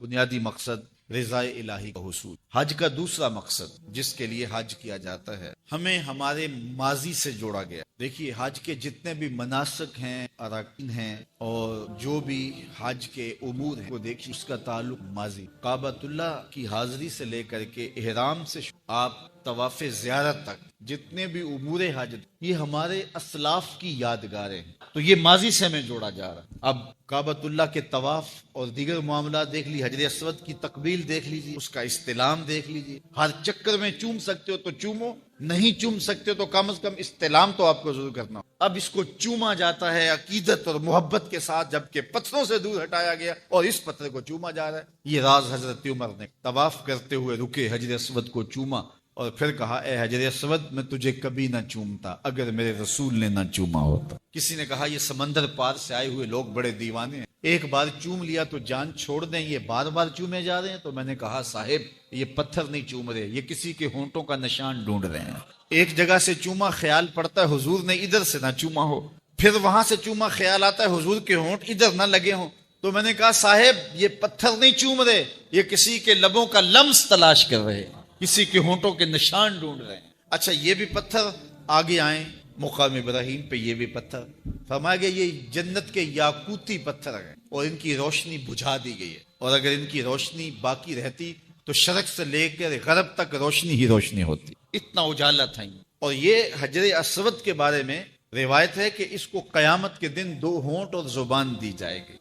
بنیادی مقصد رضا الہی کا حصول۔ حج کا دوسرا مقصد جس کے لیے حج کیا جاتا ہے، ہمیں ہمارے ماضی سے جوڑا گیا۔ دیکھیے حج کے جتنے بھی مناسک ہیں، اراکین ہیں، اور جو بھی حج کے امور ہیں، وہ دیکھیے اس کا تعلق ماضی، کعبۃ اللہ کی حاضری سے لے کر کے احرام سے آپ طواف زیارت تک جتنے بھی امور حج، یہ ہمارے اسلاف کی یادگاریں ہیں، تو یہ ماضی سے ہمیں جوڑا جا رہا ہے۔ اب کعبۃ اللہ کے طواف اور دیگر معاملات دیکھ لی، حجر اسود کی تقبیل دیکھ لیجیے، اس کا استلام دیکھ لیجیے۔ ہر چکر میں چوم سکتے ہو تو چومو، نہیں چوم سکتے ہو تو کم از کم استلام تو آپ کو ضرور کرنا ہو۔ اب اس کو چوما جاتا ہے عقیدت اور محبت کے ساتھ، جبکہ پتھروں سے دور ہٹایا گیا اور اس پتھر کو چوما جا رہا ہے۔ یہ راز حضرت عمر نے طواف کرتے ہوئے رکے، حجر اسود کو چوما اور پھر کہا، اے حجر اسود میں تجھے کبھی نہ چومتا اگر میرے رسول نے نہ چوما ہوتا۔ کسی نے کہا یہ سمندر پار سے آئے ہوئے لوگ بڑے دیوانے ہیں، ایک بار چوم لیا تو جان چھوڑ دیں، یہ بار بار چومے جا رہے ہیں۔ تو میں نے کہا صاحب یہ پتھر نہیں چوم رہے، یہ کسی کے ہونٹوں کا نشان ڈھونڈ رہے ہیں۔ ایک جگہ سے چوما، خیال پڑتا ہے حضور نے ادھر سے نہ چوما ہو، پھر وہاں سے چوما، خیال آتا ہے حضور کے ہونٹ ادھر نہ لگے ہوں۔ تو میں نے کہا صاحب یہ پتھر نہیں چوم رہے، یہ کسی کے لبوں کا لمس تلاش کر رہے ہیں، کسی کے ہونٹوں کے نشان ڈھونڈ رہے ہیں۔ اچھا یہ بھی پتھر آگے آئیں، مقام ابراہیم پہ یہ بھی پتھر، فرمایا گیا یہ جنت کے یاقوتی پتھر ہیں اور ان کی روشنی بجھا دی گئی ہے، اور اگر ان کی روشنی باقی رہتی تو شرق سے لے کر غرب تک روشنی ہی روشنی ہوتی، اتنا اجالا تھا۔ اور یہ حجر اسود کے بارے میں روایت ہے کہ اس کو قیامت کے دن 2 ہونٹ اور زبان دی جائے گی،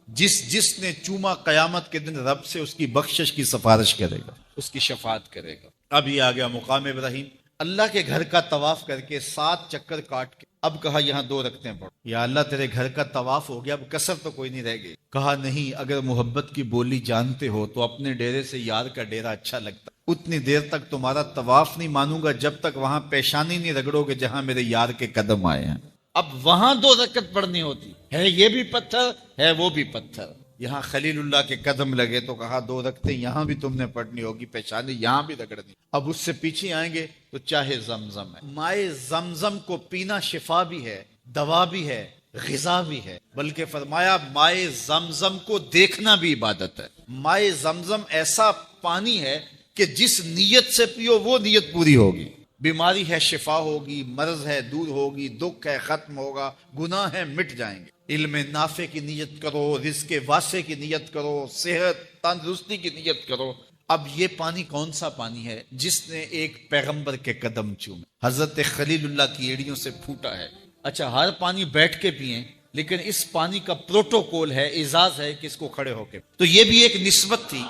جس نے چوما قیامت کے دن رب سے اس کی بخشش کی سفارش کرے گا، اس کی شفاعت کرے گا۔ اب یہ آ گیا مقام ابراہیم، اللہ کے گھر کا طواف کر کے 7 چکر کاٹ کے اب کہا یہاں 2 رکعتیں پڑھو۔ یا اللہ تیرے گھر کا طواف ہو گیا، اب کسر تو کوئی نہیں رہ گئی۔ کہا نہیں، اگر محبت کی بولی جانتے ہو تو اپنے ڈیرے سے یار کا ڈیرا اچھا لگتا، اتنی دیر تک تمہارا طواف نہیں مانوں گا جب تک وہاں پیشانی نہیں رگڑو گے جہاں میرے یار کے قدم آئے ہیں۔ اب وہاں 2 رکعت پڑھنی ہوتی ہے، یہ بھی پتھر ہے وہ بھی پتھر، یہاں خلیل اللہ کے قدم لگے تو کہا 2 رکعتیں یہاں بھی تم نے پڑھنی ہوگی، پیشانی یہاں بھی رگڑنی۔ اب اس سے پیچھے آئیں گے تو چاہے زمزم ہے، مائے زمزم کو پینا شفا بھی ہے، دوا بھی ہے، غذا بھی ہے، بلکہ فرمایا مائے زمزم کو دیکھنا بھی عبادت ہے۔ مائے زمزم ایسا پانی ہے کہ جس نیت سے پیو وہ نیت پوری ہوگی، بیماری ہے شفا ہوگی، مرض ہے دور ہوگی، دکھ ہے ختم ہوگا، گناہ ہے مٹ جائیں گے۔ علم نافع کی نیت کرو، رزق واسع کی نیت کرو، صحت تندرستی کی نیت کرو۔ اب یہ پانی کون سا پانی ہے؟ جس نے ایک پیغمبر کے قدم چومے، حضرت خلیل اللہ کی ایڑیوں سے پھوٹا ہے۔ اچھا ہر پانی بیٹھ کے پئیں، لیکن اس پانی کا پروٹوکول ہے، اعزاز ہے کہ اس کو کھڑے ہو کے، تو یہ بھی ایک نسبت تھی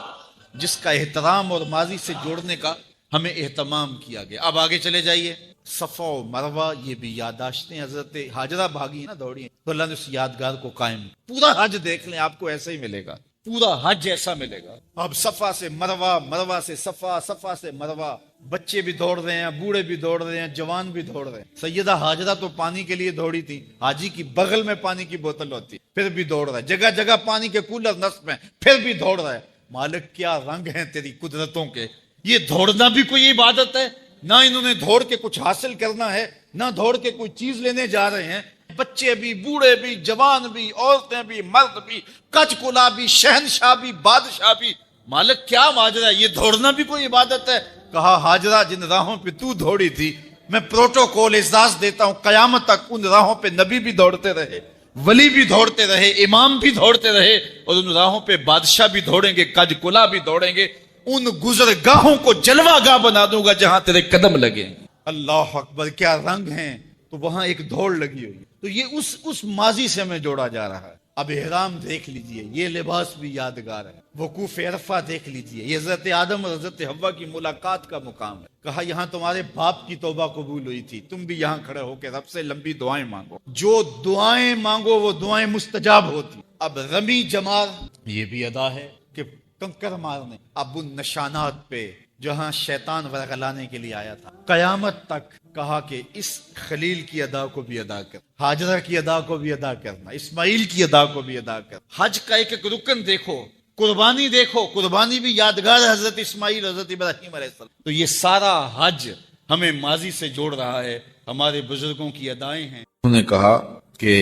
جس کا احترام اور ماضی سے جوڑنے کا ہمیں اہتمام کیا گیا۔ اب آگے چلے جائیے، صفا و مروہ، یہ بھی یادداشتیں حضرت ہاجرہ بھاگی نا دوڑی ہیں، تو اللہ نے اس یادگار کو قائم، پورا حج دیکھ لیں آپ کو ایسا ہی ملے گا، پورا حج ایسا ملے گا۔ اب صفا سے مروہ، مروہ سے صفا، صفا سے مروہ، بچے بھی دوڑ رہے ہیں، بوڑھے بھی دوڑ رہے ہیں، جوان بھی دوڑ رہے ہیں۔ سیدہ ہاجرہ تو پانی کے لیے دوڑی تھی، حاجی کی بغل میں پانی کی بوتل ہوتی، پھر بھی دوڑ رہا ہے، جگہ جگہ پانی کے کولر نصب ہیں، پھر بھی دوڑ رہا ہے۔ مالک کیا رنگ ہیں تیری قدرتوں کے، یہ دوڑنا بھی کوئی عبادت ہے؟ نہ انہوں نے دوڑ کے کچھ حاصل کرنا ہے، نہ دوڑ کے کوئی چیز لینے جا رہے ہیں۔ بچے بھی، بوڑھے بھی، جوان بھی، عورتیں بھی، مرد بھی، کچ کلا بھی، شہنشاہ بھی، بادشاہ بھی، مالک کیا ماجرا ہے، یہ دوڑنا بھی کوئی عبادت ہے؟ کہا ہاجرہ جن راہوں پہ تو دوڑی تھی میں پروٹوکول اعزاز دیتا ہوں، قیامت تک ان راہوں پہ نبی بھی دوڑتے رہے، ولی بھی دوڑتے رہے، امام بھی دوڑتے رہے، اور ان راہوں پہ بادشاہ بھی دوڑیں گے، کج کلا بھی دوڑیں گے، ان گزرگاہوں کو جلوہ گاہ بنا دوں گا جہاں تیرے قدم لگے۔ اللہ اکبر، کیا رنگ ہیں، تو وہاں ایک دوڑ لگی ہوئی، تو یہ اس ماضی سے ہمیں جوڑا جا رہا ہے۔ اب احرام دیکھ لیجئے، یہ لباس بھی یادگار ہے۔ وقوف عرفہ دیکھ لیجئے، یہ حضرت آدم اور حضرت حوا کی ملاقات کا مقام ہے۔ کہا یہاں تمہارے باپ کی توبہ قبول ہوئی تھی، تم بھی یہاں کھڑے ہو کے رب سے لمبی دعائیں مانگو، جو دعائیں مانگو وہ دعائیں مستجاب ہوتی۔ اب رمی جمار، یہ بھی ادا ہے کہ کنکر مارنے، اب ان نشانات پہ جہاں شیطان ورغلانے کے لیے آیا تھا، قیامت تک کہا کہ اس خلیل کی ادا کو بھی ادا کر، ہاجرہ کی ادا کو بھی ادا کرنا، اسماعیل کی ادا کو بھی ادا کر۔ حج کا ایک ایک رکن دیکھو، قربانی دیکھو، قربانی بھی یادگار ہے، حضرت اسماعیل، حضرت ابراہیم علیہ السلام۔ تو یہ سارا حج ہمیں ماضی سے جوڑ رہا ہے، ہمارے بزرگوں کی ادائیں ہیں۔ انہوں نے کہا کہ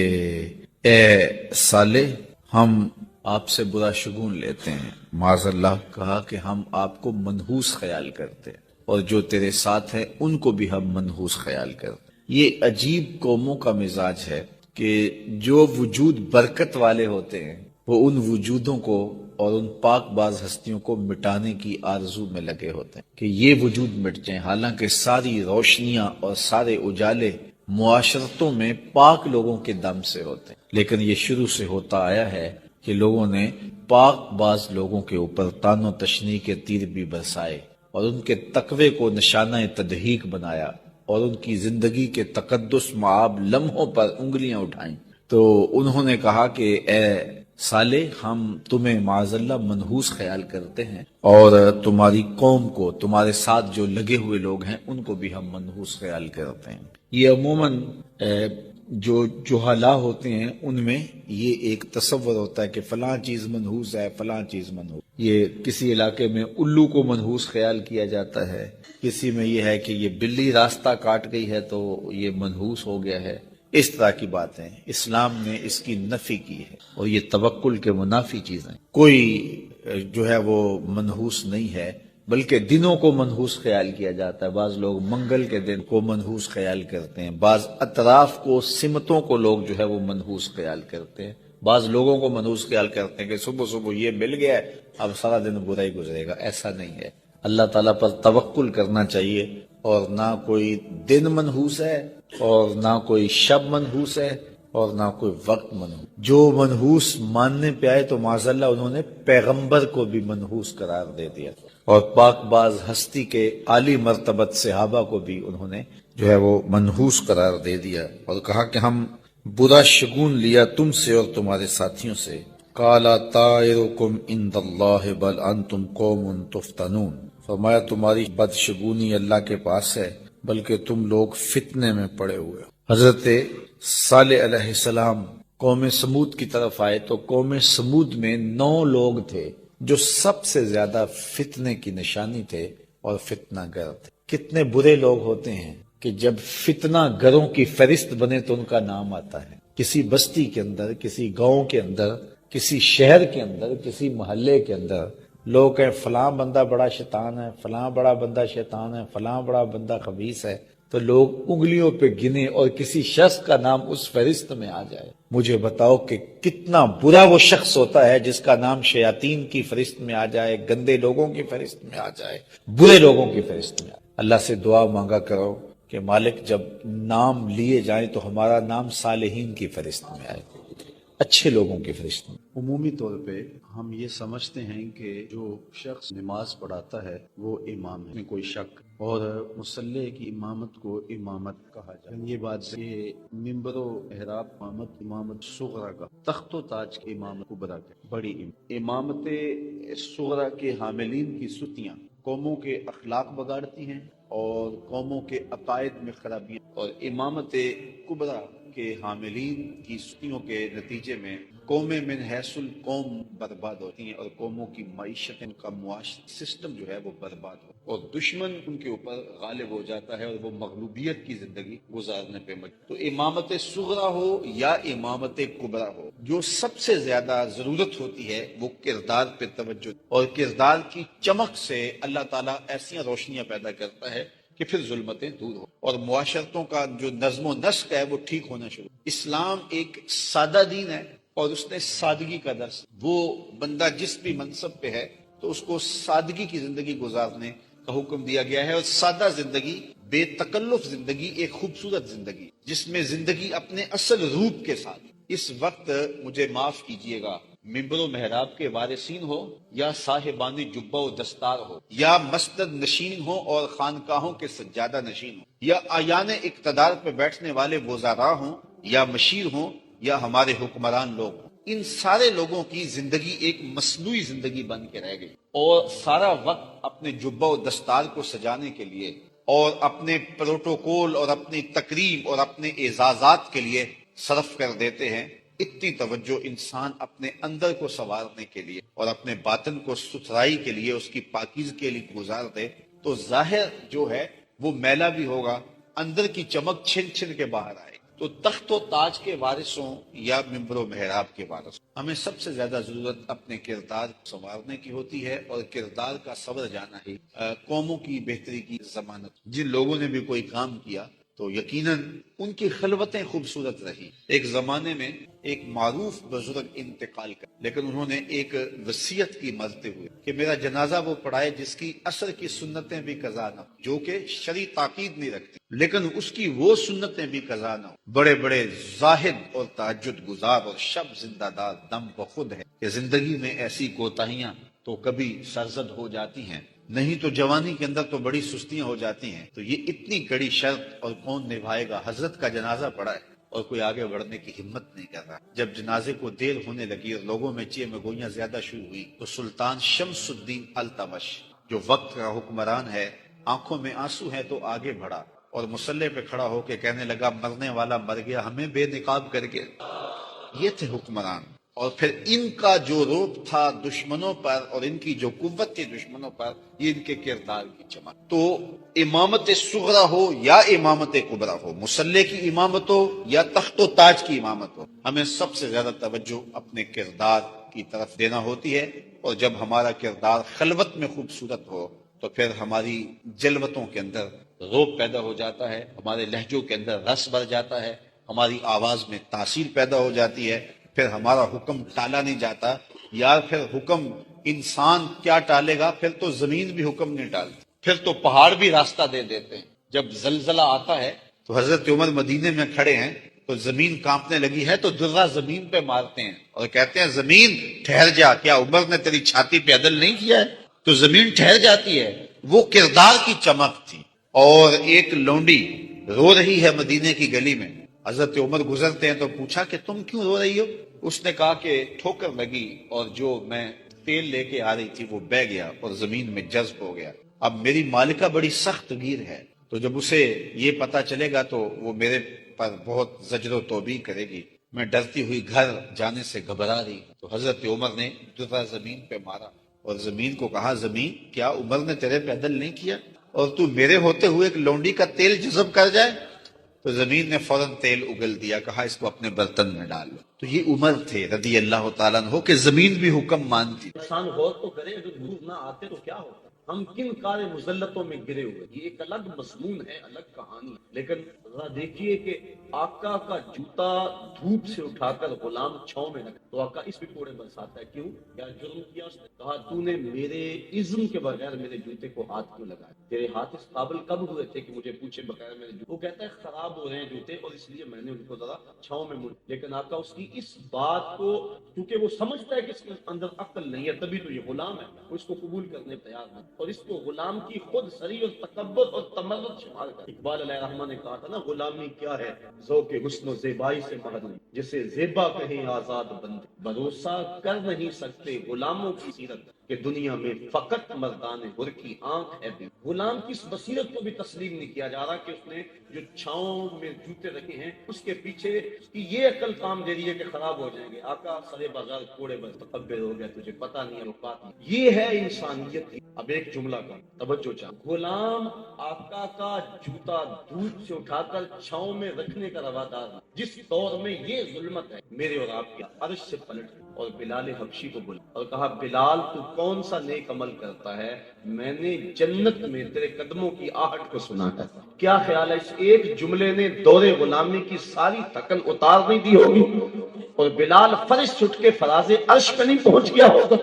اے صالح، ہم آپ سے برا شگون لیتے ہیں، معاذ اللہ کہا کہ ہم آپ کو منحوس خیال کرتے ہیں اور جو تیرے ساتھ ہیں ان کو بھی ہم منحوس خیال کرتے ہیں۔ یہ عجیب قوموں کا مزاج ہے کہ جو وجود برکت والے ہوتے ہیں وہ ان وجودوں کو اور ان پاک باز ہستیوں کو مٹانے کی آرزو میں لگے ہوتے ہیں کہ یہ وجود مٹ جائیں، حالانکہ ساری روشنیاں اور سارے اجالے معاشرتوں میں پاک لوگوں کے دم سے ہوتے ہیں، لیکن یہ شروع سے ہوتا آیا ہے کہ لوگوں نے پاک باز لوگوں کے اوپر تان و تشنیع کے تیر بھی برسائے اور ان کے تقوی کو نشانہ تدحیق بنایا اور ان کی زندگی کے تقدس معاب لمحوں پر انگلیاں اٹھائیں۔ تو انہوں نے کہا کہ اے صالح، ہم تمہیں معاذ اللہ منحوس خیال کرتے ہیں اور تمہاری قوم کو، تمہارے ساتھ جو لگے ہوئے لوگ ہیں ان کو بھی ہم منحوس خیال کرتے ہیں۔ یہ عموماً جو جہلا ہوتے ہیں ان میں یہ ایک تصور ہوتا ہے کہ فلاں چیز منحوس ہے، فلاں چیز منحوس۔ یہ کسی علاقے میں الو کو منحوس خیال کیا جاتا ہے، کسی میں یہ ہے کہ یہ بلی راستہ کاٹ گئی ہے تو یہ منحوس ہو گیا ہے۔ اس طرح کی باتیں اسلام نے اس کی نفی کی ہے اور یہ توکل کے منافی چیزیں۔ کوئی جو ہے وہ منحوس نہیں ہے، بلکہ دنوں کو منحوس خیال کیا جاتا ہے۔ بعض لوگ منگل کے دن کو منحوس خیال کرتے ہیں، بعض اطراف کو، سمتوں کو لوگ جو ہے وہ منحوس خیال کرتے ہیں، بعض لوگوں کو منحوس خیال کرتے ہیں کہ صبح صبح یہ مل گیا ہے اب سارا دن برا ہی گزرے گا۔ ایسا نہیں ہے، اللہ تعالیٰ پر توکل کرنا چاہیے، اور نہ کوئی دن منحوس ہے اور نہ کوئی شب منحوس ہے اور نہ کوئی وقت منحوس۔ جو منحوس ماننے پہ آئے تو معاذ اللہ انہوں نے پیغمبر کو بھی منحوس قرار دے دیا، اور پاک باز ہستی کے عالی مرتبت صحابہ کو بھی انہوں نے جو ہے وہ منحوس قرار دے دیا اور کہا کہ ہم برا شگون لیا تم سے اور تمہارے ساتھیوں سے۔ قَالَ طَائِرُكُمْ عِندَ اللَّهِ بَلْ أَنْتُمْ قَوْمٌ تُفْتَنُونَ، فرمایا تمہاری بدشگونی اللہ کے پاس ہے بلکہ تم لوگ فتنے میں پڑے ہوئے ہو۔ حضرت صالح علیہ السلام قوم سمود کی طرف آئے تو قوم سمود میں 9 لوگ تھے جو سب سے زیادہ فتنے کی نشانی تھے اور فتنہ گر تھے۔ کتنے برے لوگ ہوتے ہیں کہ جب فتنہ گروں کی فہرست بنے تو ان کا نام آتا ہے۔ کسی بستی کے اندر، کسی گاؤں کے اندر، کسی شہر کے اندر، کسی محلے کے اندر لوگ کہیں فلاں بندہ بڑا شیطان ہے، فلاں بڑا بندہ شیطان ہے، فلاں بڑا بندہ خبیث ہے، تو لوگ انگلیوں پہ گنے اور کسی شخص کا نام اس فہرست میں آ جائے۔ مجھے بتاؤ کہ کتنا برا وہ شخص ہوتا ہے جس کا نام شیاطین کی فہرست میں آ جائے، گندے لوگوں کی فہرست میں آ جائے، برے لوگوں کی فہرست میں آ جائے۔ اللہ سے دعا مانگا کرو کہ مالک جب نام لیے جائیں تو ہمارا نام صالحین کی فہرست میں آئے، اچھے لوگوں کی فہرست میں۔ عمومی طور پہ ہم یہ سمجھتے ہیں کہ جو شخص نماز پڑھاتا ہے وہ امام ہے، میں کوئی شک، اور مصلی کی امامت کو امامت کہا جائے۔ یہ بات یہ ممبر و محراب امامت صغرا کا، تخت و تاج کی امامت کبریٰ کا، بڑی امامت صغرا کے حاملین کی ستیاں قوموں کے اخلاق بگاڑتی ہیں اور قوموں کے عقائد میں خرابیاں، اور امامت کبریٰ کے حاملین کی ستیوں کے نتیجے میں قومیں من حیث القوم برباد ہوتی ہیں اور قوموں کی معیشت، ان کا معاشرتی سسٹم جو ہے وہ برباد ہو اور دشمن ان کے اوپر غالب ہو جاتا ہے اور وہ مغلوبیت کی زندگی گزارنے پہ مجبور۔ تو امامت صغرا ہو یا امامت کبریٰ ہو، جو سب سے زیادہ ضرورت ہوتی ہے وہ کردار پہ توجہ، اور کردار کی چمک سے اللہ تعالیٰ ایسی روشنیاں پیدا کرتا ہے کہ پھر ظلمتیں دور ہو اور معاشرتوں کا جو نظم و نسق ہے وہ ٹھیک ہونا شروع۔ اسلام ایک سادہ دین ہے اور اس نے سادگی کا درس، وہ بندہ جس بھی منصب پہ ہے تو اس کو سادگی کی زندگی گزارنے کا حکم دیا گیا ہے، اور سادہ زندگی، بے تکلف زندگی ایک خوبصورت زندگی جس میں زندگی اپنے اصل روپ کے ساتھ۔ اس وقت مجھے معاف کیجئے گا، ممبر و محراب کے وارثین ہو یا صاحبان جبہ و دستار ہو یا مسجد نشین ہو اور خانقاہوں کے سجادہ نشین ہو یا آیان اقتدار پہ بیٹھنے والے وزراء ہوں یا مشیر ہوں یا ہمارے حکمران لوگ ہوں، ان سارے لوگوں کی زندگی ایک مصنوعی زندگی بن کے رہ گئی اور سارا وقت اپنے جبہ و دستار کو سجانے کے لیے اور اپنے پروٹوکول اور اپنی تکریم اور اپنے اعزازات کے لیے صرف کر دیتے ہیں۔ اتنی توجہ انسان اپنے اندر کو سنوارنے کے لیے اور اپنے باطن کو ستھرائی کے لیے، اس کی پاکیزگی کے لیے گزار دے تو ظاہر جو ہے وہ میلا بھی ہوگا، اندر کی چمک چھن چھن کے باہر آئے۔ تو تخت و تاج کے وارثوں یا منبر و محراب کے وارثوں، ہمیں سب سے زیادہ ضرورت اپنے کردار کو سنوارنے کی ہوتی ہے، اور کردار کا سنور جانا ہی قوموں کی بہتری کی ضمانت۔ جن لوگوں نے بھی کوئی کام کیا تو یقیناً ان کی خلوتیں خوبصورت رہی۔ ایک زمانے میں ایک معروف بزرگ انتقال کر، لیکن انہوں نے ایک وصیت کی مرتے ہوئے کہ میرا جنازہ وہ پڑھائے جس کی عصر کی سنتیں بھی قضا نہ ہو، جو کہ شرعی تاکید نہیں رکھتی لیکن اس کی وہ سنتیں بھی قضا نہ ہو۔ بڑے بڑے زاہد اور تہجد گزار اور شب زندہ دار دم بخود ہے کہ زندگی میں ایسی کوتاہیاں تو کبھی سرزد ہو جاتی ہیں، نہیں تو جوانی کے اندر تو بڑی سستیاں ہو جاتی ہیں، تو یہ اتنی کڑی شرط اور کون نبھائے گا؟ حضرت کا جنازہ پڑا ہے اور کوئی آگے بڑھنے کی ہمت نہیں کر رہا۔ جب جنازے کو دیر ہونے لگی اور لوگوں میں چیخ میں گوئیاں زیادہ شروع ہوئی تو سلطان شمس الدین التمش جو وقت کا حکمران ہے، آنکھوں میں آنسو ہے تو آگے بڑھا اور مصلی پہ کھڑا ہو کے کہنے لگا مرنے والا مر گیا، ہمیں بے نقاب کر کے۔ یہ تھے حکمران، اور پھر ان کا جو روب تھا دشمنوں پر اور ان کی جو قوت تھی دشمنوں پر، یہ ان کے کردار کی چمک۔ تو امامت صغرا ہو یا امامت کبرا ہو، مصلی کی امامت ہو یا تخت و تاج کی امامت ہو، ہمیں سب سے زیادہ توجہ اپنے کردار کی طرف دینا ہوتی ہے، اور جب ہمارا کردار خلوت میں خوبصورت ہو تو پھر ہماری جلوتوں کے اندر روب پیدا ہو جاتا ہے، ہمارے لہجوں کے اندر رس بھر جاتا ہے، ہماری آواز میں تاثیر پیدا ہو جاتی ہے، پھر ہمارا حکم ٹالا نہیں جاتا۔ یا پھر حکم انسان کیا ٹالے گا، پھر تو زمین بھی حکم نہیں ٹالتی، پھر تو پہاڑ بھی راستہ دے دیتے ہیں۔ جب زلزلہ آتا ہے تو حضرت عمر مدینے میں کھڑے ہیں تو زمین کانپنے لگی ہے تو درہ زمین پہ مارتے ہیں اور کہتے ہیں زمین ٹھہر جا، کیا عمر نے تیری چھاتی پہ عدل نہیں کیا ہے؟ تو زمین ٹھہر جاتی ہے۔ وہ کردار کی چمک تھی۔ اور ایک لونڈی رو رہی ہے مدینے کی گلی میں، حضرت عمر گزرتے ہیں تو پوچھا کہ تم کیوں رو رہی ہو؟ اس نے کہا کہ ٹھوکر لگی اور جو میں تیل لے کے آ رہی تھی وہ بہہ گیا اور زمین میں جذب ہو گیا، اب میری مالکہ بڑی سخت گیر ہے، تو جب اسے یہ پتا چلے گا تو وہ میرے پر بہت زجر و توبیخ کرے گی، میں ڈرتی ہوئی گھر جانے سے گھبرا رہی۔ تو حضرت عمر نے درہ زمین پہ مارا اور زمین کو کہا زمین کیا عمر نے تیرے پہ عدل نہیں کیا اور تو میرے ہوتے ہوئے ایک لونڈی کا تیل جذب کر جائے؟ تو زمین نے فوراً تیل اگل دیا، کہا اس کو اپنے برتن میں ڈال لو۔ تو یہ عمر تھے رضی اللہ تعالیٰ عنہ کہ زمین بھی حکم مانتی۔ انسان غور تو کرے، اگر نور نہ آتے تو کیا ہوتا؟ ہم کن کار مذلتوں میں گرے ہوئے، یہ ایک الگ مضمون ہے، الگ کہانی ہے۔ لیکن ذرا دیکھیے کہ آقا کا جوتا دھوپ سے اٹھا کر غلام چھاؤں میں رکھا تو آقا اس بھی کوڑے برساتا ہے، کیوں؟ کیا جرم کیا اس نے؟ کہا تو نے میرے اذن کے بغیر میرے جوتے کو ہاتھ کیوں لگایا؟ تیرے ہاتھ اس قابل کب ہوئے تھے کہ مجھے پوچھے بغیر میرے جوتے؟ وہ کہتا ہے خراب ہو رہے ہیں جوتے اور اس لیے میں نے ان کو ذرا چھاؤں میں مڑ، لیکن آقا اس کی اس بات کو، کیونکہ وہ سمجھتا ہے کہ اس کے اندر عقل نہیں ہے، تبھی تو یہ غلام ہے، وہ اس کو قبول کرنے تیار نہیں، اور اس کو غلام کی خود سری اور تکبر اور تمرد شمار کر۔ اقبال علیہ رحمہ نے کہا تھا نا، غلامی کیا ہے ذوق حسن و زیبائی سے محروم، جسے زیبا کہیں آزاد بندے، بھروسہ کر نہیں سکتے غلاموں کی سیرت کہ دنیا میں فقط مردان حر کی آنکھ ہے بھی۔ غلام کی اس بصیرت کو بھی تسلیم نہیں کیا جا رہا کہ اس نے جو چھاؤں میں جوتے رکھے ہیں اس کے پیچھے اس کی یہ عقل کام دے رہی ہے کہ خراب ہو جائیں گے۔ آقا سرے بازار کوڑے بس متکبر ہو گیا، تجھے پتہ نہیں ہے اوقات نہیں۔ یہ ہے انسانیت کی۔ اب ایک جملہ کا توجہ چاہ، غلام آقا کا جوتا دودھ سے اٹھا کر چھاؤں میں رکھنے کا روادار ہے، جس دور میں یہ ظلمت ہے میرے اور آپ کے عرش سے پلٹ اور بلال حبشی کو بولا اور کہا بلال تو کون سا نیک عمل کرتا ہے، میں نے جنت میں تیرے قدموں کی آہٹ کو سنا ہے۔ کیا خیال ہے اس ایک جملے نے دور غلامی کی ساری تھکن اتار نہیں دی ہوگی اور بلال فرش چھٹ کے فراز عرش پہ نہیں پہنچ گیا ہوگا؟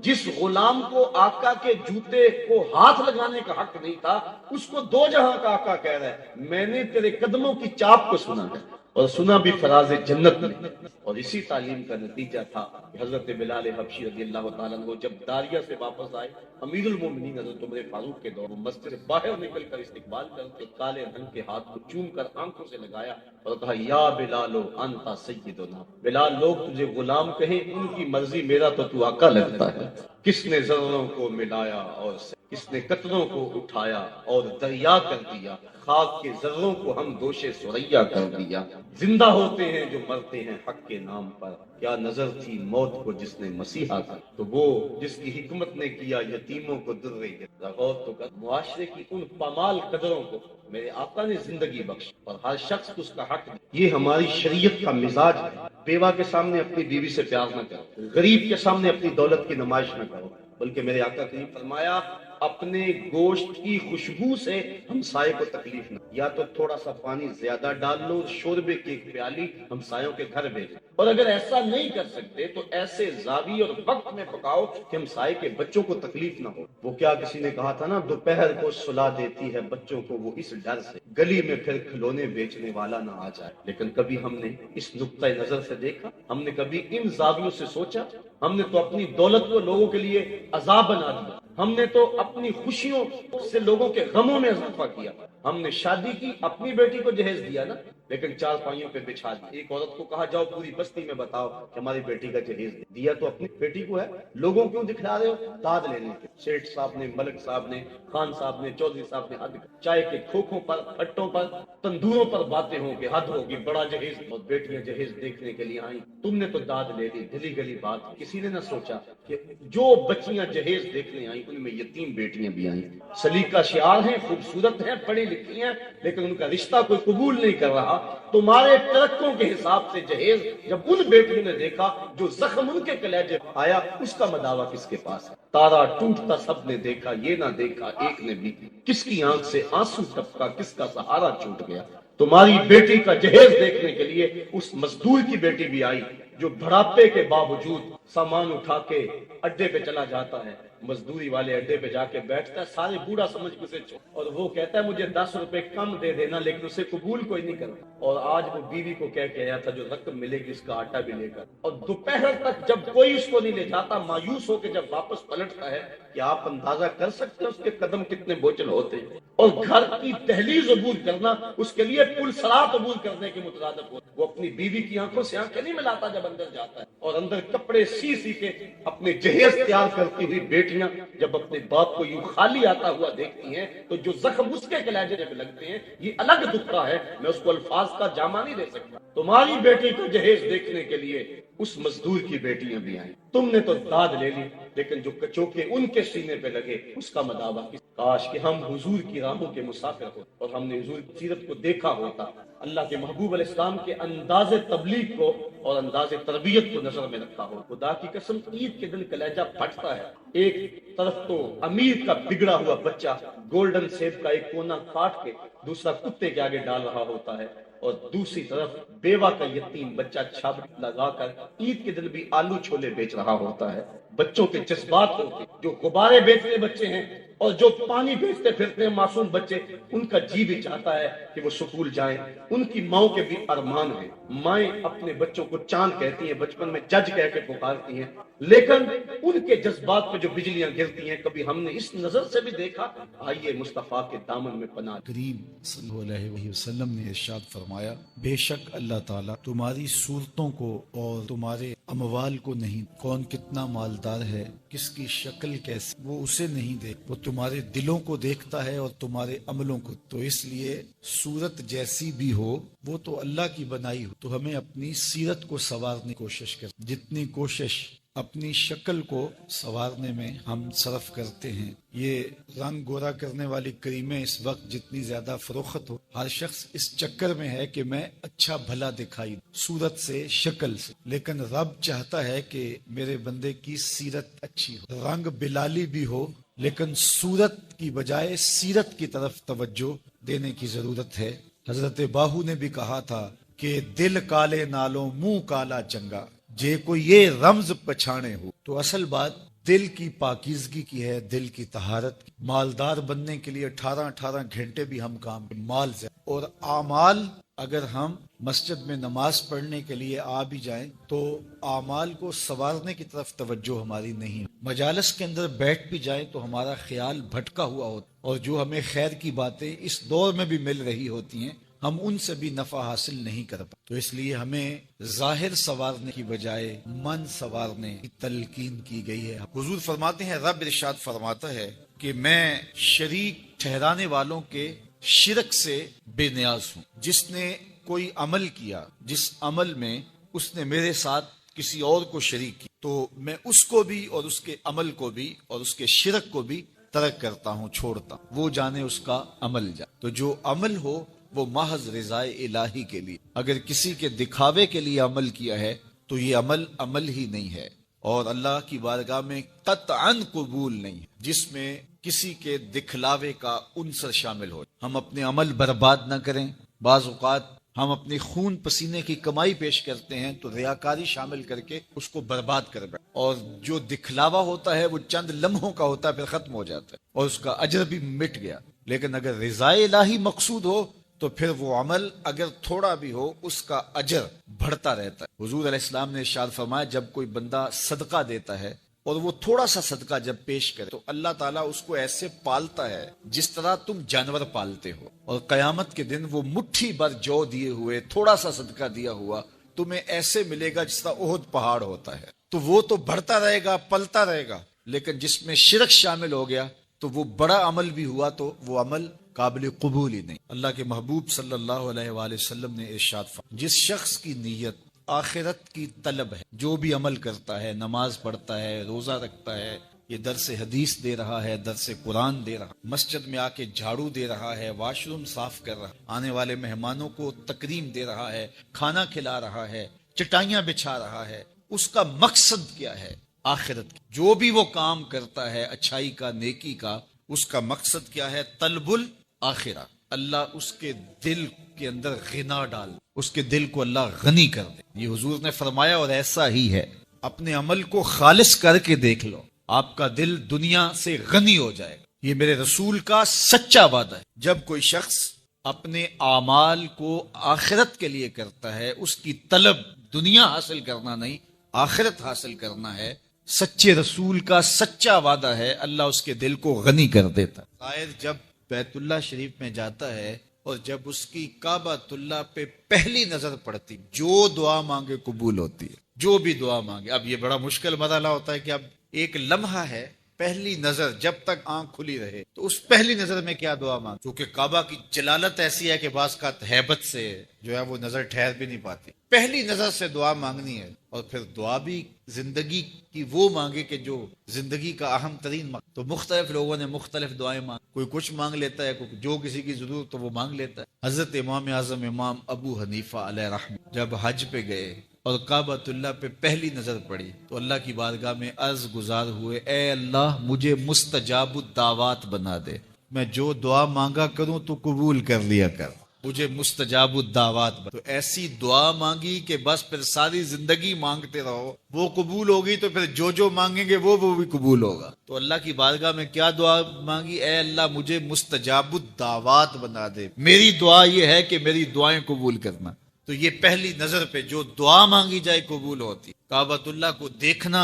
جس غلام کو آقا کے جوتے کو ہاتھ لگانے کا حق نہیں تھا، اس کو دو جہاں کا آقا کہہ رہا ہے میں نے تیرے قدموں کی چاپ کو سنا ہے، اور سنا بھی فراز جنت میں۔ اور اسی تعلیم کا نتیجہ تھا کہ حضرت بلال حبشی رضی اللہ تعالیٰ عنہ جب داریہ سے واپس آئے، امیر المومنین حضرت عمر فاروق کے دور مسجد سے باہر نکل کر استقبال کرتے کالے رنگ کے ہاتھ کو چوم کر آنکھوں سے لگایا اور کہا یا بلالو انتا سیدنا، بلال لوگ تجھے غلام کہیں ان کی مرضی، میرا تو آقا لگتا ہے۔ کس نے ذروں کو ملایا اور کس نے قطروں کو اٹھایا اور دریا کر دیا، خاک کے ذروں کو ہم دوش ثریا کر دیا۔ زندہ ہوتے ہیں جو مرتے ہیں حق کے نام پر. کیا نظر تھی موت کو جس نے مسیحا کا, تو وہ جس کی حکمت نے کیا یتیموں کو در رہی ہے. غور تو کر, معاشرے کی ان پامال قدروں کو میرے آقا نے زندگی بخش اور ہر شخص کو اس کا حق دیا. یہ ہماری شریعت کا مزاج ہے. بیوہ کے سامنے اپنی بیوی سے پیار نہ کرو, غریب کے سامنے اپنی دولت کی نمائش نہ کرو, بلکہ میرے آقا کریم فرمایا اپنے گوشت کی خوشبو سے ہمسائے کو تکلیف نہ. یا تو تھوڑا سا پانی زیادہ ڈال لو, شوربے کی ایک پیالی ہمسایوں کے گھر بھیجو, اور اگر ایسا نہیں کر سکتے تو ایسے زاوی اور وقت میں پکاؤ کہ ہمسائے کے بچوں کو تکلیف نہ ہو. وہ کیا کسی نے کہا تھا نا, دوپہر کو سلا دیتی ہے بچوں کو وہ اس ڈر سے گلی میں پھر کھلونے بیچنے والا نہ آ جائے. لیکن کبھی ہم نے اس نقطۂ نظر سے دیکھا, ہم نے کبھی ان زاویوں سے سوچا؟ ہم نے تو اپنی دولت کو لوگوں کے لیے عذاب بنا دیا. ہم نے تو اپنی خوشیوں سے لوگوں کے غموں میں اضافہ کیا. ہم نے شادی کی, اپنی بیٹی کو جہیز دیا نا, لیکن چار پائیوں پہ بچھا دیا. ایک عورت کو کہا جاؤ پوری بستی میں بتاؤ کہ ہماری بیٹی کا جہیز دیا تو اپنی بیٹی کو ہے, لوگوں کیوں دکھلا رہے ہو؟ داد لینے کے. سیٹھ صاحب نے, ملک صاحب نے, خان صاحب نے, چودھری صاحب نے حد, چائے کے کھوکھوں پر, پھٹوں پر, تندوروں پر باتیں ہوں کہ حد ہوگی, بڑا جہیز, اور بیٹیاں جہیز دیکھنے کے لیے آئیں. تم نے تو داد لے لی, دلی گلی بات. کسی نے نہ سوچا کہ جو بچیاں جہیز دیکھنے آئیں ان میں یتیم بیٹیاں بھی آئیں. سلیقہ شعار ہیں, خوبصورت ہیں, پڑھی لکھی ہیں, لیکن ان کا رشتہ کوئی قبول نہیں کر رہا. تمہارے ترکوں کے حساب سے جہیز جب ان بیٹیوں نے دیکھا جو زخم ان کے کلیجے آیا, اس کا مداوا کس کے پاس ہے؟ تارا ٹوٹتا سب نے دیکھا, یہ نہ دیکھا ایک نے بھی, کس کی آنکھ سے آنسو ٹپکا, کس کا سہارا چھوٹ گیا. تمہاری بیٹی کا جہیز دیکھنے کے لیے اس مزدور کی بیٹی بھی آئی جو بڑھاپے کے باوجود سامان اٹھا کے اڈے پہ چلا جاتا ہے. مزدوری والے اڈے پہ جا کے بیٹھتا ہے, سارے بوڑھا سمجھ کے اسے چھوڑ, اور وہ کہتا ہے مجھے 10 روپے کم دے دینا, لیکن اسے قبول کوئی نہیں کرتا. اور آج وہ بیوی کو کہہ کے آیا تھا جو رقم ملے گی اس کا آٹا بھی لے کر, اور دوپہر تک جب کوئی اس کو نہیں لے جاتا, مایوس ہو کے جب واپس پلٹتا ہے, کہ آپ اندازہ کر سکتے ہیں اس کے قدم کتنے بوجھل ہوتے ہیں. اور گھر کی دہلیز عبور کرنا اس کے لیے پل صراط عبور کرنے کے مترادف ہوتا ہے. وہ اپنی بیوی کی آنکھوں سے آنکھیں نہیں ملاتا جب اندر جاتا ہے, اور اندر کپڑے سی کے اپنے جہیز تیار کرتی ہوئی بیٹیاں جب اپنے باپ کو یوں خالی آتا ہوا دیکھتی ہیں تو جو زخم اس کے کلیجے جب لگتے ہیں, یہ الگ دکھتا ہے, میں اس کو الفاظ کا جامع نہیں دے سکتا. تمہاری بیٹی کو جہیز دیکھنے کے لیے اس مزدور کی بیٹیاں بھی آئیں. تم نے تو داد لے لی, لیکن جو کچوکے ان کے سینے پہ لگے اس کا مداوا کس؟ کاش کہ ہم حضور کی راہوں کے مسافر ہو اور ہم نے حضور کی سیرت کو دیکھا ہوتا, اللہ کے محبوب علیہ السلام کے انداز تبلیغ کو اور انداز تربیت کو نظر میں رکھا ہو. خدا کی قسم عید کے دن کلیجہ پھٹتا ہے. ایک طرف تو امیر کا بگڑا ہوا بچہ گولڈن سیب کا ایک کونا کاٹ کے دوسرا کتے کے آگے ڈال رہا ہوتا ہے, اور دوسری طرف بیوہ کا یتیم بچہ چھاپ لگا کر عید کے دن بھی آلو چھولے بیچ رہا ہوتا ہے. بچوں کے جذبات ہوتے, جو غبارے بیچتے بچے ہیں اور جو پانی بیچتے پھرتے ہیں معصوم بچے, ان کا جی بھی چاہتا ہے کہ وہ سکول جائیں. ان کی ماؤں کے بھی ارمان ہیں. مائیں اپنے بچوں کو چاند کہتی ہیں, بچپن میں جج کہہ کے پکارتی ہیں, لیکن ان کے جذبات پہ جو بجلیاں گرتی ہیں کبھی ہم نے اس نظر سے بھی دیکھا؟ آئیے مصطفیٰ کے دامن میں پناہ. کریم صلی اللہ علیہ وسلم نے ارشاد فرمایا, بے شک اللہ تعالیٰ تمہاری صورتوں کو اور تمہارے اموال کو نہیں, کون کتنا مالدار ہے, کس کی شکل کیسی, وہ اسے نہیں دیکھ, وہ تمہارے دلوں کو دیکھتا ہے اور تمہارے عملوں کو. تو اس لیے صورت جیسی بھی ہو وہ تو اللہ کی بنائی ہو, تو ہمیں اپنی سیرت کو سنوارنے کی کوشش کر, جتنی کوشش اپنی شکل کو سنوارنے میں ہم صرف کرتے ہیں. یہ رنگ گورا کرنے والی کریمیں اس وقت جتنی زیادہ فروخت ہو, ہر شخص اس چکر میں ہے کہ میں اچھا بھلا دکھائی صورت سے, شکل سے, لیکن رب چاہتا ہے کہ میرے بندے کی سیرت اچھی ہو. رنگ بلالی بھی ہو لیکن صورت کی بجائے سیرت کی طرف توجہ دینے کی ضرورت ہے. حضرت باہو نے بھی کہا تھا کہ دل کالے نالوں منہ کالا چنگا, جے کو یہ رمز پچھانے ہو. تو اصل بات دل کی پاکیزگی کی ہے, دل کی طہارت کی. مالدار بننے کے لیے 18 گھنٹے بھی ہم کام کریں, مال سے, اور اعمال اگر ہم مسجد میں نماز پڑھنے کے لیے آ بھی جائیں تو اعمال کو سنوارنے کی طرف توجہ ہماری نہیں. مجالس کے اندر بیٹھ بھی جائیں تو ہمارا خیال بھٹکا ہوا ہوتا, اور جو ہمیں خیر کی باتیں اس دور میں بھی مل رہی ہوتی ہیں ہم ان سے بھی نفع حاصل نہیں کر پاتے. تو اس لیے ہمیں ظاہر سنوارنے کی بجائے من سنوارنے کی تلقین کی گئی ہے. حضور فرماتے ہیں, رب ارشاد فرماتا ہے کہ میں شریک ٹھہرانے والوں کے شرک سے بے نیاز ہوں. جس نے کوئی عمل کیا جس عمل میں اس نے میرے ساتھ کسی اور کو شریک کی تو میں اس کو بھی اور اس کے عمل کو بھی اور اس کے شرک کو بھی ترک کرتا ہوں، چھوڑتا ہوں، وہ جانے اس کا عمل جا۔ تو جو عمل ہو وہ محض رضائے الہی کے لیے، اگر کسی کے دکھاوے کے لیے عمل کیا ہے تو یہ عمل ہی نہیں ہے اور اللہ کی بارگاہ میں قطعاً قبول نہیں ہے، جس میں کسی کے دکھلاوے کا عنصر شامل ہو۔ ہم اپنے عمل برباد نہ کریں۔ بعض اوقات ہم اپنی خون پسینے کی کمائی پیش کرتے ہیں تو ریاکاری شامل کر کے اس کو برباد کر بیٹھتے، اور جو دکھلاوا ہوتا ہے وہ چند لمحوں کا ہوتا ہے، پھر ختم ہو جاتا ہے اور اس کا اجر بھی مٹ گیا۔ لیکن اگر رضائے الہی مقصود ہو تو پھر وہ عمل اگر تھوڑا بھی ہو اس کا اجر بڑھتا رہتا ہے۔ حضور علیہ السلام نے ارشاد فرمایا جب کوئی بندہ صدقہ دیتا ہے اور وہ تھوڑا سا صدقہ جب پیش کرے تو اللہ تعالیٰ اس کو ایسے پالتا ہے جس طرح تم جانور پالتے ہو، اور قیامت کے دن وہ مٹھی بھر جو دیے ہوئے تھوڑا سا صدقہ دیا ہوا تمہیں ایسے ملے گا جس طرح احد پہاڑ ہوتا ہے۔ تو وہ تو بڑھتا رہے گا، پلتا رہے گا، لیکن جس میں شرک شامل ہو گیا تو وہ بڑا عمل بھی ہوا تو وہ عمل قابل قبول ہی نہیں۔ اللہ کے محبوب صلی اللہ علیہ وآلہ وسلم نے ارشاد فرمایا جس شخص کی نیت آخرت کی طلب ہے، جو بھی عمل کرتا ہے، نماز پڑھتا ہے، روزہ رکھتا ہے، یہ درس حدیث دے رہا ہے، درس قرآن دے رہا، مسجد میں آ کے جھاڑو دے رہا ہے، واش روم صاف کر رہا، آنے والے مہمانوں کو تکریم دے رہا ہے، کھانا کھلا رہا ہے، چٹائیاں بچھا رہا ہے، اس کا مقصد کیا ہے؟ آخرت کی۔ جو بھی وہ کام کرتا ہے اچھائی کا، نیکی کا، اس کا مقصد کیا ہے؟ طلب الآخرہ۔ اللہ اس کے دل کے اندر غنا ڈال، اس کے دل کو اللہ غنی کر دے۔ یہ حضور نے فرمایا اور ایسا ہی ہے۔ اپنے عمل کو خالص کر کے دیکھ لو، آپ کا دل دنیا سے غنی ہو جائے گا۔ یہ میرے رسول کا سچا وعدہ ہے۔ جب کوئی شخص اپنے اعمال کو آخرت کے لیے کرتا ہے، اس کی طلب دنیا حاصل کرنا نہیں، آخرت حاصل کرنا ہے، سچے رسول کا سچا وعدہ ہے، اللہ اس کے دل کو غنی کر دیتا ہے۔ شاید جب بیت اللہ شریف میں جاتا ہے اور جب اس کی کعبۃ اللہ پہ پہلی نظر پڑتی، جو دعا مانگے قبول ہوتی ہے، جو بھی دعا مانگے۔ اب یہ بڑا مشکل مرحلہ ہوتا ہے کہ اب ایک لمحہ ہے، پہلی نظر، جب تک آنکھ کھلی رہے تو اس پہلی نظر میں کیا دعا مانگ، کیونکہ کعبہ کی جلالت ایسی ہے کہ بعض کا ہیبت سے جو ہے وہ نظر ٹھہر بھی نہیں پاتی۔ پہلی نظر سے دعا مانگنی ہے، اور پھر دعا بھی زندگی کی وہ مانگے کہ جو زندگی کا اہم ترین مانگ۔ تو مختلف لوگوں نے مختلف دعائیں مانگ، کوئی کچھ مانگ لیتا ہے، کوئی جو کسی کی ضرورت تو وہ مانگ لیتا ہے۔ حضرت امام اعظم امام ابو حنیفہ علیہ رحمۃ جب حج پہ گئے اور کعبۃ اللہ پہ پہلی نظر پڑی تو اللہ کی بارگاہ میں عرض گزار ہوئے، اے اللہ مجھے مستجاب الدعوات بنا دے، میں جو دعا مانگا کروں تو قبول کر لیا کر، مجھے مستجاب الدعوات بنا۔ تو ایسی دعا مانگی کہ بس پھر ساری زندگی مانگتے رہو، وہ قبول ہوگی تو پھر جو مانگیں گے وہ بھی قبول ہوگا۔ تو اللہ کی بارگاہ میں کیا دعا مانگی؟ اے اللہ مجھے مستجاب الدعوات بنا دے، میری دعا یہ ہے کہ میری دعائیں قبول کرنا۔ تو یہ پہلی نظر پہ جو دعا مانگی جائے قبول ہوتی۔ کعبۃ اللہ کو دیکھنا،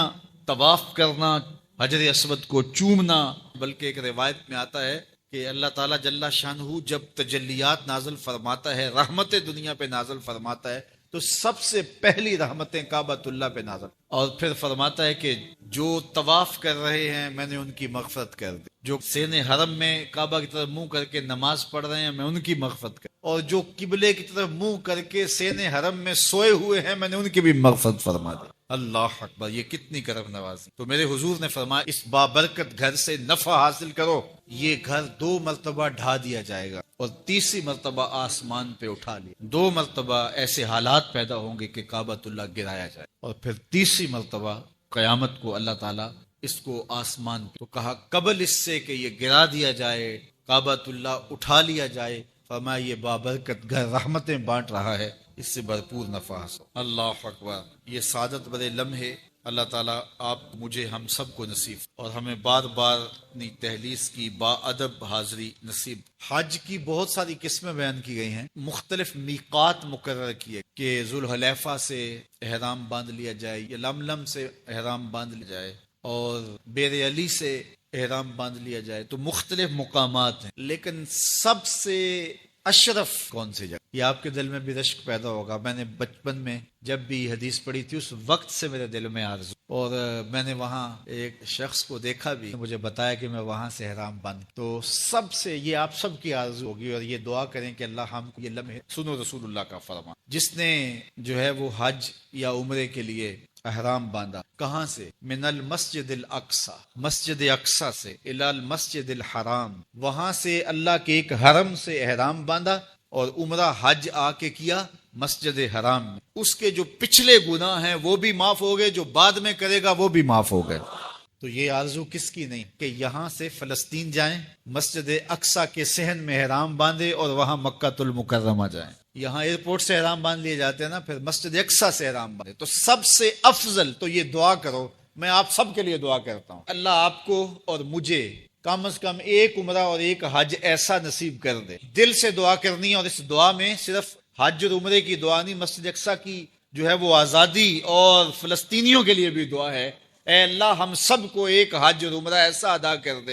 طواف کرنا، حجر اسود کو چومنا، بلکہ ایک روایت میں آتا ہے کہ اللہ تعالیٰ جل شانہ جب تجلیات نازل فرماتا ہے، رحمت دنیا پہ نازل فرماتا ہے، تو سب سے پہلی رحمتیں کعبۃ اللہ پہ نازل، اور پھر فرماتا ہے کہ جو طواف کر رہے ہیں میں نے ان کی مغفرت کر دی، جو سین حرم میں کعبہ کی طرف منہ کر کے نماز پڑھ رہے ہیں میں ان کی مغفرت کر، اور جو قبلے کی طرف منہ کر کے سین حرم میں سوئے ہوئے ہیں میں نے ان کی بھی مغفرت فرما دی۔ اللہ اکبر، یہ کتنی کرم نوازی۔ تو میرے حضور نے فرمایا اس بابرکت گھر سے نفع حاصل کرو، یہ گھر 2 مرتبہ ڈھا دیا جائے گا اور تیسری مرتبہ آسمان پہ اٹھا لیا۔ 2 مرتبہ ایسے حالات پیدا ہوں گے کہ کعبۃ اللہ گرایا جائے، اور پھر تیسری مرتبہ قیامت کو اللہ تعالیٰ اس کو آسمان پہ، تو کہا قبل اس سے کہ یہ گرا دیا جائے، کعبۃ اللہ اٹھا لیا جائے، فرمایا یہ بابرکت گھر رحمتیں بانٹ رہا ہے، اس سے بھرپور نفع حاصل۔ اللہ اکبر، یہ سعادت بڑے لمحے اللہ تعالیٰ آپ مجھے ہم سب کو نصیب، اور ہمیں بار بار اپنی تحلیس کی با ادب حاضری نصیب۔ حج کی بہت ساری قسمیں بیان کی گئی ہیں، مختلف میقات مقرر کیے کہ ذوالحلیفہ سے احرام باندھ لیا جائے، یا لملم سے احرام باندھ لیا جائے، اور بیر علی سے احرام باندھ لیا جائے۔ تو مختلف مقامات ہیں، لیکن سب سے اشرف کون سی جگہ؟ یہ آپ کے دل میں بھی رشک پیدا ہوگا۔ میں نے بچپن میں جب بھی حدیث پڑھی تھی اس وقت سے میرے دل میں آرزو، اور میں نے وہاں ایک شخص کو دیکھا بھی، مجھے بتایا کہ میں وہاں سے احرام باندھ، تو سب سے یہ آپ سب کی آرزو ہوگی اور یہ دعا کریں کہ اللہ ہم کو یہ لمحے سنو رسول اللہ کا فرمان، جس نے جو ہے وہ حج یا عمرے کے لیے احرام باندھا، کہاں سے؟ من المسجد الاقصی، مسجد اقصی سے، الی المسجد الحرام، وہاں سے اللہ کے ایک حرم سے احرام باندھا اور عمرہ حج آ کے کیا مسجد حرام میں، اس کے جو پچھلے گناہ ہیں وہ بھی معاف ہو گئے، جو بعد میں کرے گا وہ بھی معاف ہو گئے۔ تو یہ آرزو کس کی نہیں کہ یہاں سے فلسطین جائیں، مسجد اقصی کے صحن میں احرام باندھے اور وہاں مکہ المکرمہ جائیں۔ یہاں ایئرپورٹ سے احرام باندھ لیے جاتے ہیں نا، پھر مسجد اقصی سے احرام باندھے۔ تو سب سے افضل تو یہ دعا کرو، میں آپ سب کے لیے دعا کرتا ہوں، اللہ آپ کو اور مجھے کم از کم ایک عمرہ اور ایک حج ایسا نصیب کر دے۔ دل سے دعا کرنی ہے، اور اس دعا میں صرف حج اور عمرے کی دعا نہیں، مسجد اقصی کی جو ہے وہ آزادی اور فلسطینیوں کے لیے بھی دعا ہے، اے اللہ ہم سب کو ایک حج اور عمرہ ایسا ادا کر دے